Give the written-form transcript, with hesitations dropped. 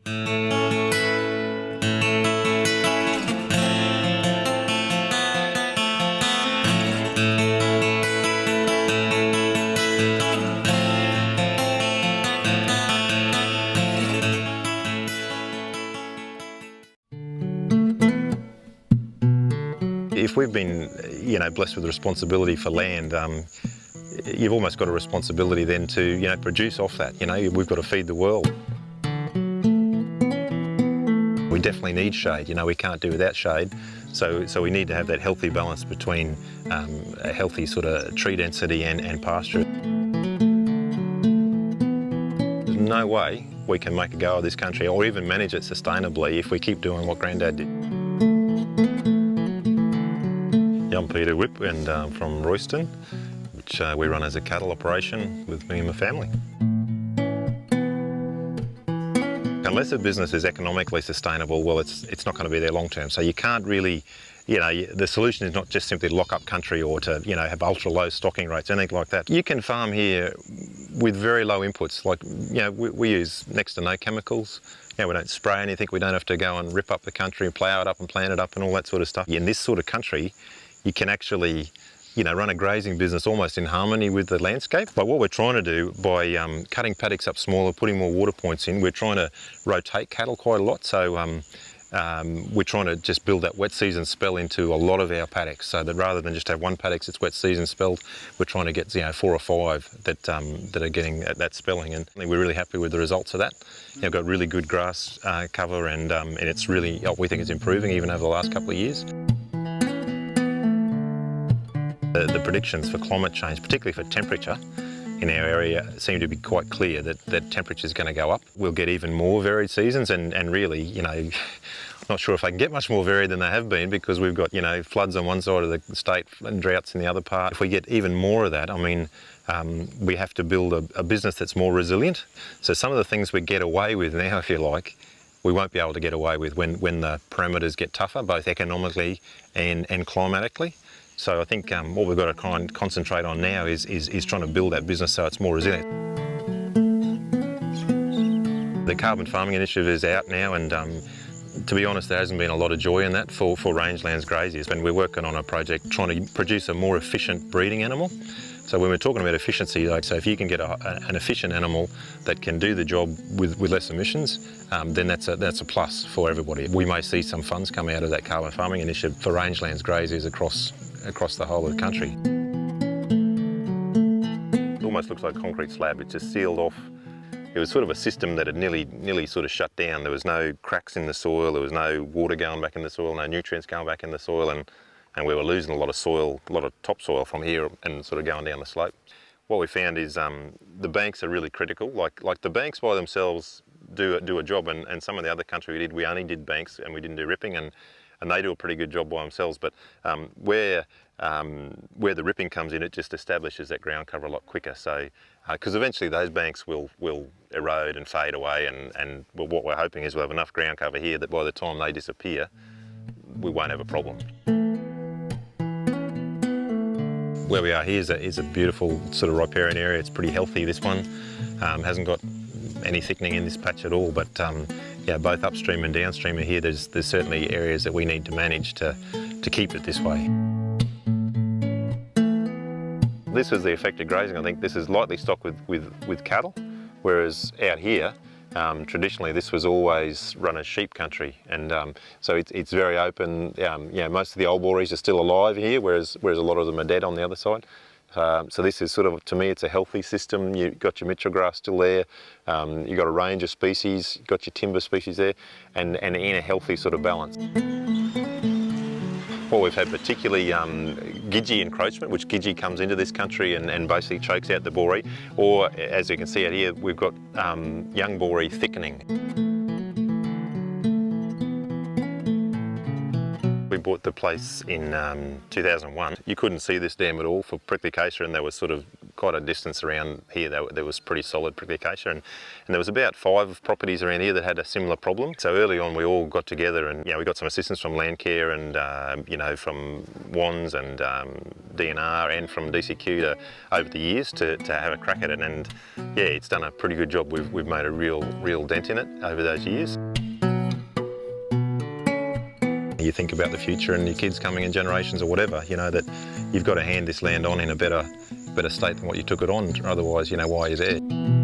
If we've been, blessed with the responsibility for land, you've almost got a responsibility then to, produce off that. We've got to feed the world. We definitely need shade. We can't do without shade. So we need to have that healthy balance between a healthy sort of tree density and pasture. There's no way we can make a go of this country or even manage it sustainably if we keep doing what Grandad did. I'm Peter Whipp and from Royston, which we run as a cattle operation with me and my family. Unless a business is economically sustainable, well, it's not going to be there long term. So you can't really, the solution is not just simply to lock up country or to, have ultra low stocking rates, anything like that. You can farm here with very low inputs. Like, we use next to no chemicals. We don't spray anything. We don't have to go and rip up the country and plough it up and plant it up and all that sort of stuff. In this sort of country, you can actually, run a grazing business almost in harmony with the landscape. But what we're trying to do by cutting paddocks up smaller, putting more water points in, we're trying to rotate cattle quite a lot. So we're trying to just build that wet season spell into a lot of our paddocks, so that rather than just have one paddock that's wet season spelled, we're trying to get 4 or 5 that are getting that spelling, and we're really happy with the results of that. We've got really good grass cover, and it's really, we think it's improving even over the last couple of years. The predictions for climate change, particularly for temperature, in our area seem to be quite clear that temperature is going to go up. We'll get even more varied seasons, and really, not sure if they can get much more varied than they have been, because we've got, floods on one side of the state and droughts in the other part. If we get even more of that, we have to build a business that's more resilient. So some of the things we get away with now, if you like, we won't be able to get away with when the parameters get tougher, both economically and climatically. So I think what we've got to concentrate on now is trying to build that business so it's more resilient. The Carbon Farming Initiative is out now, and to be honest, there hasn't been a lot of joy in that for rangelands graziers. And we're working on a project trying to produce a more efficient breeding animal. So when we're talking about efficiency, so if you can get an efficient animal that can do the job with less emissions, then that's a plus for everybody. We may see some funds come out of that Carbon Farming Initiative for rangelands graziers across the whole of the country. It almost looks like a concrete slab. It's just sealed off. It was sort of a system that had nearly sort of shut down. There was no cracks in the soil, there was no water going back in the soil, no nutrients going back in the soil, and we were losing a lot of soil, a lot of topsoil from here and sort of going down the slope. What we found is the banks are really critical. Like the banks by themselves do a job, and some of the other country we only did banks and we didn't do ripping, and they do a pretty good job by themselves. But where the ripping comes in, it just establishes that ground cover a lot quicker. So, because eventually those banks will erode and fade away, and what we're hoping is we'll have enough ground cover here that by the time they disappear, we won't have a problem. Where we are here is a beautiful sort of riparian area. It's pretty healthy, this one. Hasn't got any thickening in this patch at all, but both upstream and downstream of here, there's certainly areas that we need to manage to keep it this way. This is the effective grazing. I think this is lightly stocked with cattle, whereas out here, traditionally this was always run as sheep country, and so it's very open. Most of the old borees are still alive here, whereas a lot of them are dead on the other side. So this is sort of, to me, it's a healthy system. You've got your mitchell grass still there, you've got a range of species, you've got your timber species there, and in a healthy sort of balance. Well, we've had particularly gidgee encroachment, which gidgee comes into this country and basically chokes out the boree, or as you can see out here, we've got young boree thickening. We bought the place in 2001. You couldn't see this dam at all for prickly acacia, and there was sort of quite a distance around here there was pretty solid prickly acacia, and there was about 5 properties around here that had a similar problem. So early on we all got together, and we got some assistance from Landcare and from WANS and DNR and from DCQ over the years to have a crack at it, and it's done a pretty good job. We've made a real dent in it over those years. You think about the future and your kids coming in generations or whatever, that you've got to hand this land on in a better state than what you took it on, otherwise, why are you there?